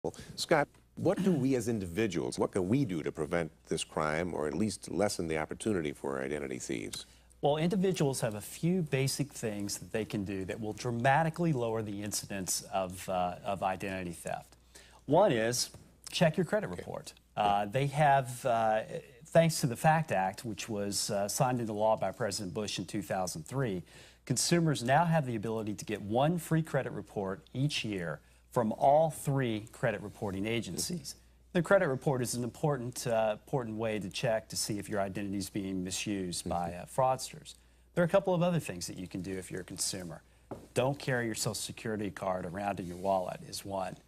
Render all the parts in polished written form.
Well, Scott, what do we as individuals, what can we do to prevent this crime or at least lessen the opportunity for identity thieves? Well, individuals have a few basic things that they can do that will dramatically lower the incidence of identity theft. One is check your credit report. They have, thanks to the FACT Act, which was signed into law by President Bush in 2003, consumers now have the ability to get one free credit report each year from all 3 credit reporting agencies. The credit report is an important way to check to see if your identity is being misused by fraudsters. There are a couple of other things that you can do if you're a consumer. Don't carry your Social Security card around in your wallet is one.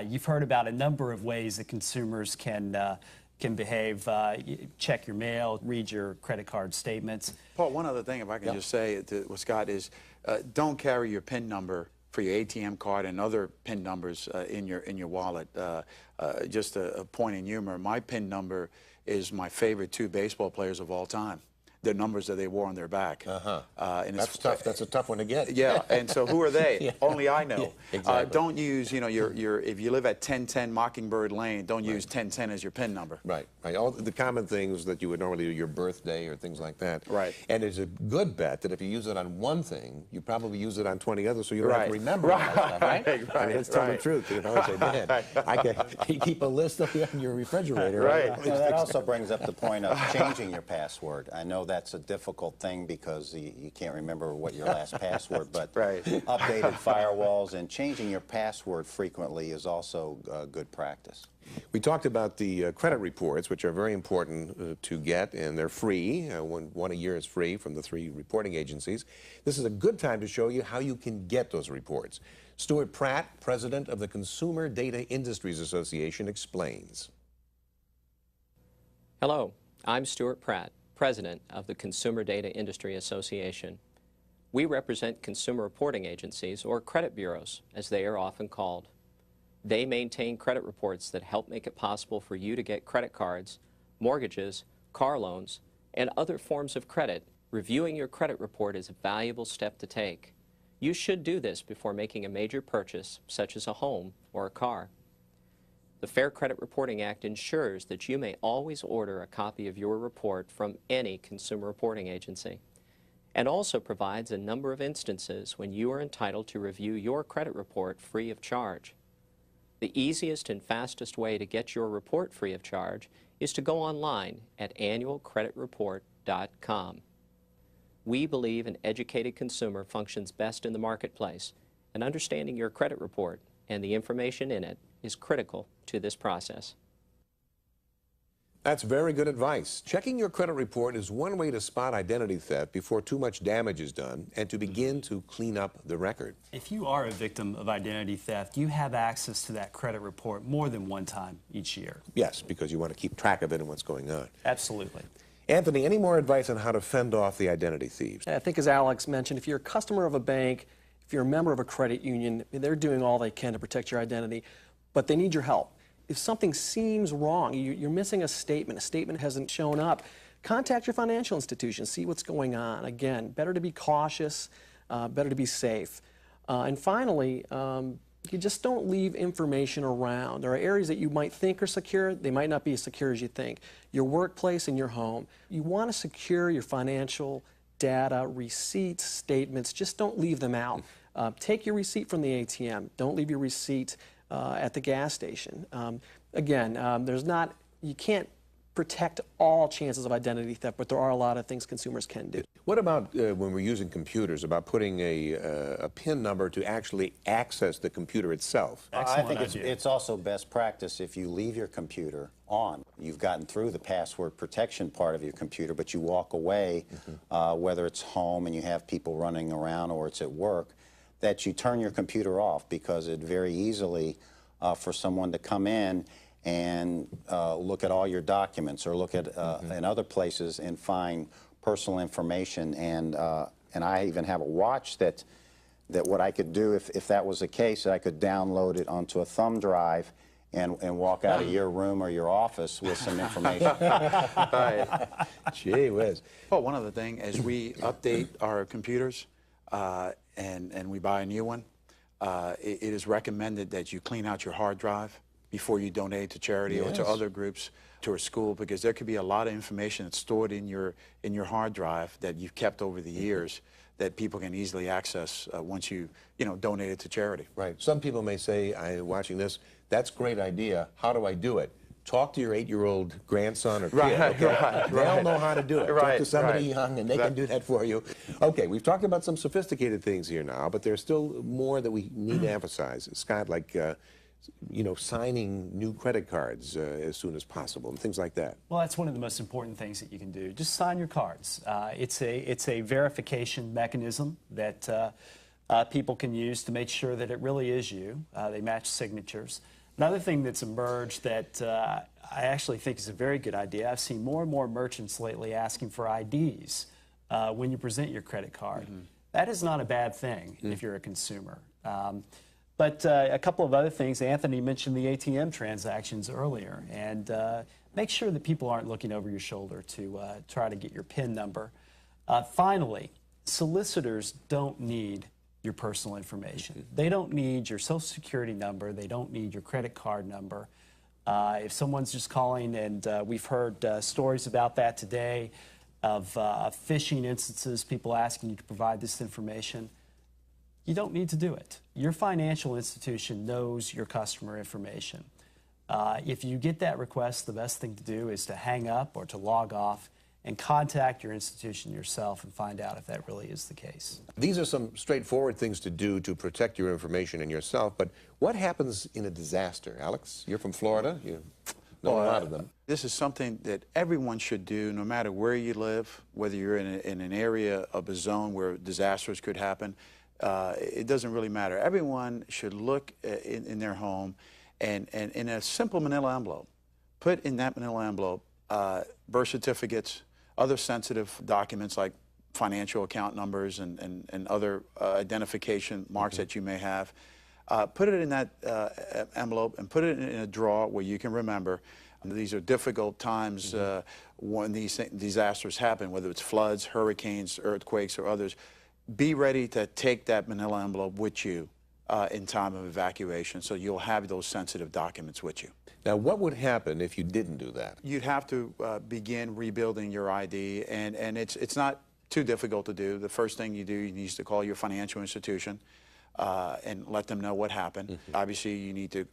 You've heard about a number of ways that consumers can behave. Check your mail, read your credit card statements. Paul, one other thing, if I can just say to Scott, is don't carry your PIN number for your ATM card and other PIN numbers in your wallet. Just a point in humor, my PIN number is my favorite 2 baseball players of all time. The numbers that they wore on their back. And that's tough. That's a tough one to get. Yeah, and so who are they? Yeah. Only I know. Yeah, exactly. Don't use, if you live at 1010 Mockingbird Lane, don't use 1010 as your PIN number. Right. All the common things that you would normally do, your birthday or things like that. Right. And it's a good bet that if you use it on one thing, you probably use it on 20 others, so you don't have to remember all that stuff, right? I mean, it's tell the truth. You know, say, man, you keep a list of it in your refrigerator. Right. Well, that also brings up the point of changing your password. I know that's a difficult thing because you can't remember what your last password, but updated firewalls and changing your password frequently is also good practice. We talked about the credit reports, which are very important to get, and they're free. One a year is free from the 3 reporting agencies. This is a good time to show you how you can get those reports. Stuart Pratt, president of the Consumer Data Industries Association, explains. Hello, I'm Stuart Pratt, president of the Consumer Data Industry Association. We represent consumer reporting agencies, or credit bureaus, as they are often called. They maintain credit reports that help make it possible for you to get credit cards, mortgages, car loans, and other forms of credit. Reviewing your credit report is a valuable step to take. You should do this before making a major purchase, such as a home or a car. The Fair Credit Reporting Act ensures that you may always order a copy of your report from any consumer reporting agency, and also provides a number of instances when you are entitled to review your credit report free of charge. The easiest and fastest way to get your report free of charge is to go online at annualcreditreport.com. We believe an educated consumer functions best in the marketplace, and understanding your credit report and the information in it is critical to this process. That's very good advice. Checking your credit report is one way to spot identity theft before too much damage is done and to begin to clean up the record. If you are a victim of identity theft, you have access to that credit report more than one time each year. Yes, because you want to keep track of it and what's going on. Absolutely. Anthony, any more advice on how to fend off the identity thieves? I think, as Alex mentioned, if you're a customer of a bank, if you're a member of a credit union, they're doing all they can to protect your identity, but they need your help. If something seems wrong, you're missing a statement hasn't shown up, contact your financial institution, see what's going on. Again, better to be cautious, better to be safe. And finally, you just don't leave information around. There are areas that you might think are secure, they might not be as secure as you think. Your workplace and your home. You want to secure your financial data, receipts, statements, just don't leave them out. Take your receipt from the ATM, don't leave your receipt at the gas station. Again, you can't protect all chances of identity theft, but there are a lot of things consumers can do. What about when we're using computers, about putting a PIN number to actually access the computer itself? I think it's also best practice if you leave your computer on. You've gotten through the password protection part of your computer, but you walk away, whether it's home and you have people running around or it's at work, that you turn your computer off, because it very easily for someone to come in and look at all your documents or look at in other places and find personal information. And I even have a watch that what I could do if that was the case, that I could download it onto a thumb drive and walk out of your room or your office with some information. Right. Gee whiz. Well, one other thing, as we update our computers and we buy a new one, it is recommended that you clean out your hard drive before you donate to charity or to Yes. other groups, to a school, because there could be a lot of information that's stored in your hard drive that you've kept over the years that people can easily access once you donate it to charity. Right. Some people may say, watching this, that's a great idea. How do I do it? Talk to your 8-year-old grandson or kid. Okay? They'll know how to do it. Talk to somebody young and they can do that for you. Okay, we've talked about some sophisticated things here now, but there's still more that we need to emphasize. Scott, like signing new credit cards as soon as possible and things like that. Well, that's one of the most important things that you can do. Just sign your cards. It's a verification mechanism that people can use to make sure that it really is you. They match signatures. Another thing that's emerged that I actually think is a very good idea, I've seen more and more merchants lately asking for IDs when you present your credit card. That is not a bad thing if you're a consumer. But a couple of other things, Anthony mentioned the ATM transactions earlier, and make sure that people aren't looking over your shoulder to try to get your PIN number. Finally, solicitors don't need your personal information. They don't need your Social Security number. They don't need your credit card number. If someone's just calling, and we've heard stories about that today, of phishing instances, people asking you to provide this information, you don't need to do it. Your financial institution knows your customer information. If you get that request, the best thing to do is to hang up or to log off and contact your institution yourself and find out if that really is the case. These are some straightforward things to do to protect your information and yourself, but what happens in a disaster? Alex, you're from Florida. You know a lot of them. This is something that everyone should do, no matter where you live, whether you're in an area of a zone where disasters could happen. It doesn't really matter. Everyone should look in their home and in a simple manila envelope, put in that manila envelope birth certificates, other sensitive documents like financial account numbers and other identification marks that you may have. Put it in that envelope and put it in a drawer where you can remember. These are difficult times when these disasters happen, whether it's floods, hurricanes, earthquakes, or others. Be ready to take that manila envelope with you in time of evacuation, so you'll have those sensitive documents with you. Now, what would happen if you didn't do that? You'd have to begin rebuilding your ID, and it's not too difficult to do. The first thing you do, you need to call your financial institution and let them know what happened. Obviously, you need to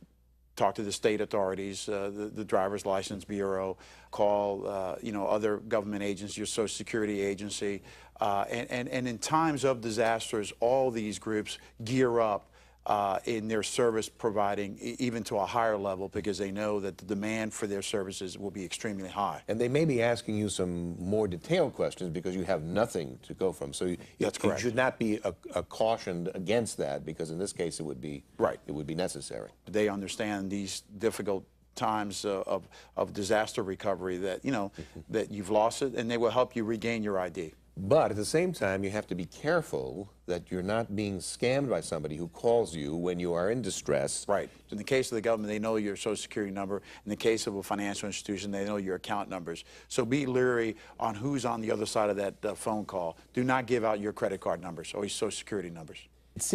talk to the state authorities, the driver's license bureau, call other government agencies, your Social Security agency, and in times of disasters, all these groups gear up in their service providing even to a higher level, because they know that the demand for their services will be extremely high. And they may be asking you some more detailed questions because you have nothing to go from. So That's correct. You should not be cautioned against that, because in this case it would be Right. It would be necessary. They understand these difficult times of disaster recovery, that that you've lost it, and they will help you regain your ID. But at the same time, you have to be careful that you're not being scammed by somebody who calls you when you are in distress. Right. In the case of the government, they know your Social Security number. In the case of a financial institution, they know your account numbers. So be leery on who's on the other side of that phone call. Do not give out your credit card numbers or your Social Security numbers. It seems